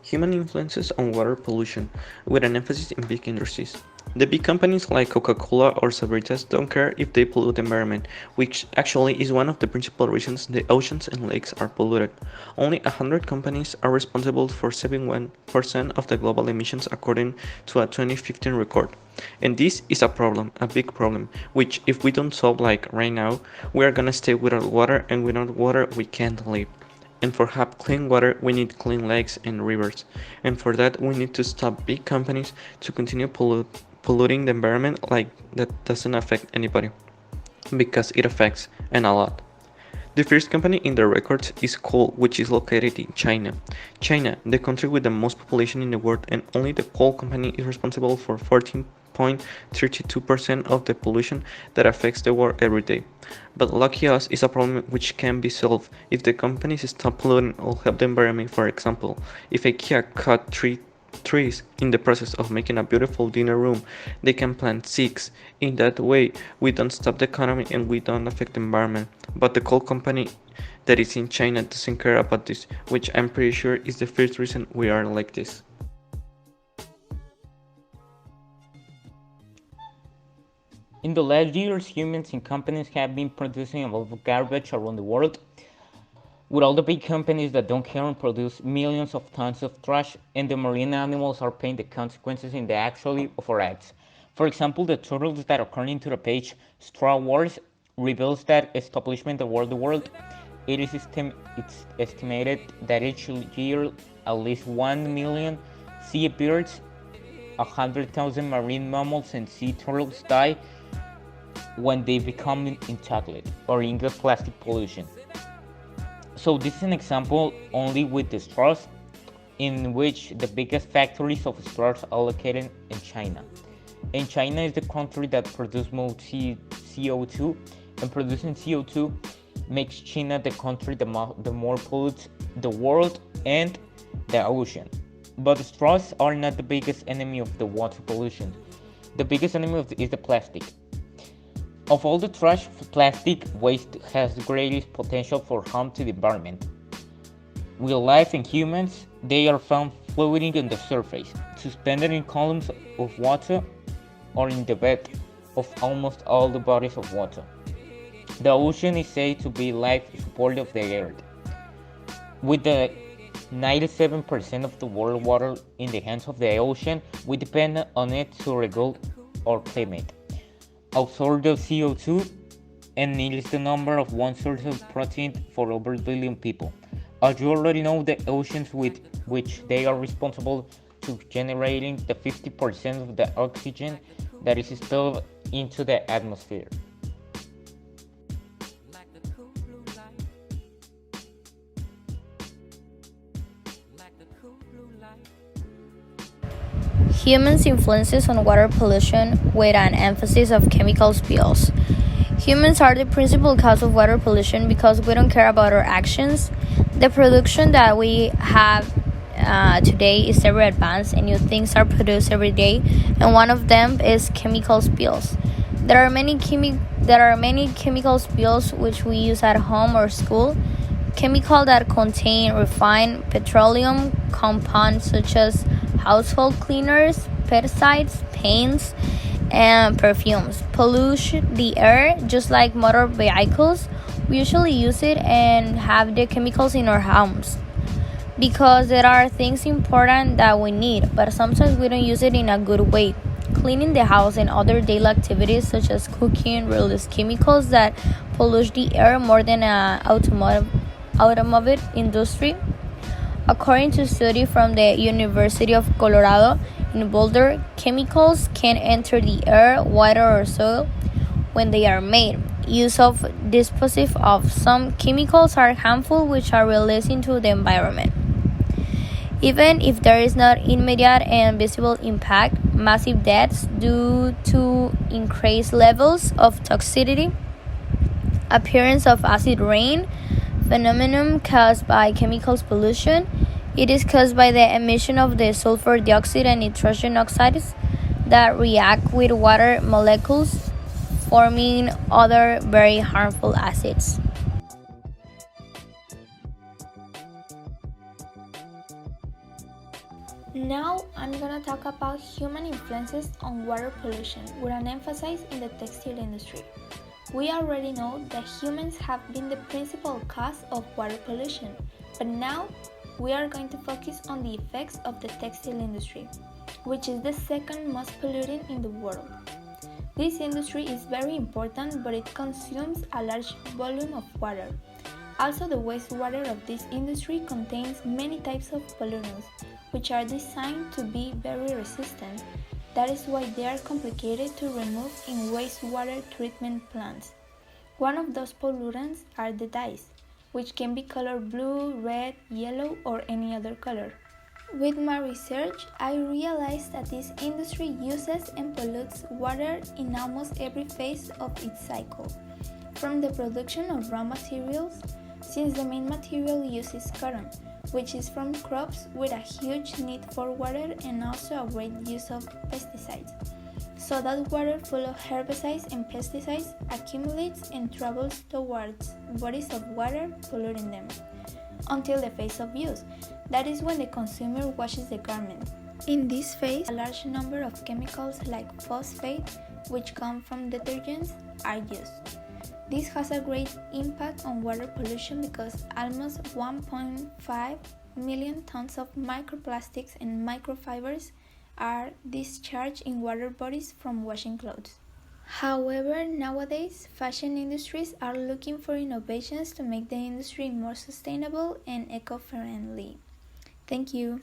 Human influences on water pollution, with an emphasis in big industries. The big companies like Coca-Cola or Sabritas don't care if they pollute the environment, which actually is one of the principal reasons the oceans and lakes are polluted. Only 100 companies are responsible for 71% of the global emissions according to a 2015 record. And this is a problem, a big problem, which if we don't solve like right now, we are gonna stay without water, and without water we can't live. And for have clean water, we need clean lakes and rivers. And for that, we need to stop big companies to continue polluting the environment like that doesn't affect anybody, because it affects and a lot. The first company in the records is coal, which is located in China. China, the country with the most population in the world, and only the coal company is responsible for 14.32% of the pollution that affects the world every day. But lucky us is a problem which can be solved if the companies stop polluting or help the environment. For example, if IKEA cut trees in the process of making a beautiful dinner room, they can plant six. In that way, we don't stop the economy and we don't affect the environment. But the coal company that is in China doesn't care about this, which I'm pretty sure is the first reason we are like this. In the last years, humans and companies have been producing a lot of garbage around the world, with all the big companies that don't care and produce millions of tons of trash, and the marine animals are paying the consequences in the actually of our acts. For example, the turtles that, according to the page Straw Wars, reveals that establishment around the world, it's estimated that each year at least 1 million seabirds, 100,000 marine mammals, and sea turtles die when they become entangled or ingest plastic pollution. So this is an example only with the straws, in which the biggest factories of straws are located in China. And China is the country that produces most CO2, and producing CO2 makes China the country the more pollutes the world and the ocean. But straws are not the biggest enemy of the water pollution. The biggest enemy is the plastic. Of all the trash, plastic waste has the greatest potential for harm to the environment. With life and humans, they are found floating on the surface, suspended in columns of water, or in the bed of almost all the bodies of water. The ocean is said to be life support of the earth. With the 97% of the world water in the hands of the ocean, we depend on it to regulate our climate, absorb the CO2, and it is the number of one source of protein for over a billion people. As you already know, the oceans with which they are responsible to generating the 50% of the oxygen that is expelled into the atmosphere. Humans' influences on water pollution with an emphasis of chemical spills. Humans are the principal cause of water pollution because we don't care about our actions. The production that we have today is very advanced, and new things are produced every day, and one of them is chemical spills. There are many chemical spills which we use at home or school. Chemicals that contain refined petroleum compounds such as household cleaners, pesticides, paints, and perfumes pollute the air just like motor vehicles. We usually use it and have the chemicals in our homes because there are things important that we need, but sometimes we don't use it in a good way. Cleaning the house and other daily activities such as cooking release chemicals that pollute the air more than automobile industry. According to a study from the University of Colorado in Boulder, chemicals can enter the air, water, or soil when they are made. Use of dispositive of some chemicals are harmful, which are released into the environment. Even if there is not immediate and visible impact, massive deaths due to increased levels of toxicity, appearance of acid rain, phenomenon caused by chemicals pollution. It is caused by the emission of the sulfur dioxide and nitrogen oxides that react with water molecules, forming other very harmful acids. Now I'm gonna talk about human influences on water pollution with an emphasis in the textile industry. We already know that humans have been the principal cause of water pollution, but now we are going to focus on the effects of the textile industry, which is the second most polluting in the world. This industry is very important, but it consumes a large volume of water. Also, the wastewater of this industry contains many types of pollutants, which are designed to be very resistant. That is why they are complicated to remove in wastewater treatment plants. One of those pollutants are the dyes, which can be colored blue, red, yellow, or any other color. With my research, I realized that this industry uses and pollutes water in almost every phase of its cycle, from the production of raw materials, since the main material used is cotton, which is from crops with a huge need for water and also a great use of pesticides. So that water full of herbicides and pesticides accumulates and travels towards bodies of water, polluting them, until the phase of use. That is when the consumer washes the garment. In this phase, a large number of chemicals like phosphate, which come from detergents, are used. This has a great impact on water pollution because almost 1.5 million tons of microplastics and microfibers are discharged in water bodies from washing clothes. However, nowadays, fashion industries are looking for innovations to make the industry more sustainable and eco-friendly. Thank you.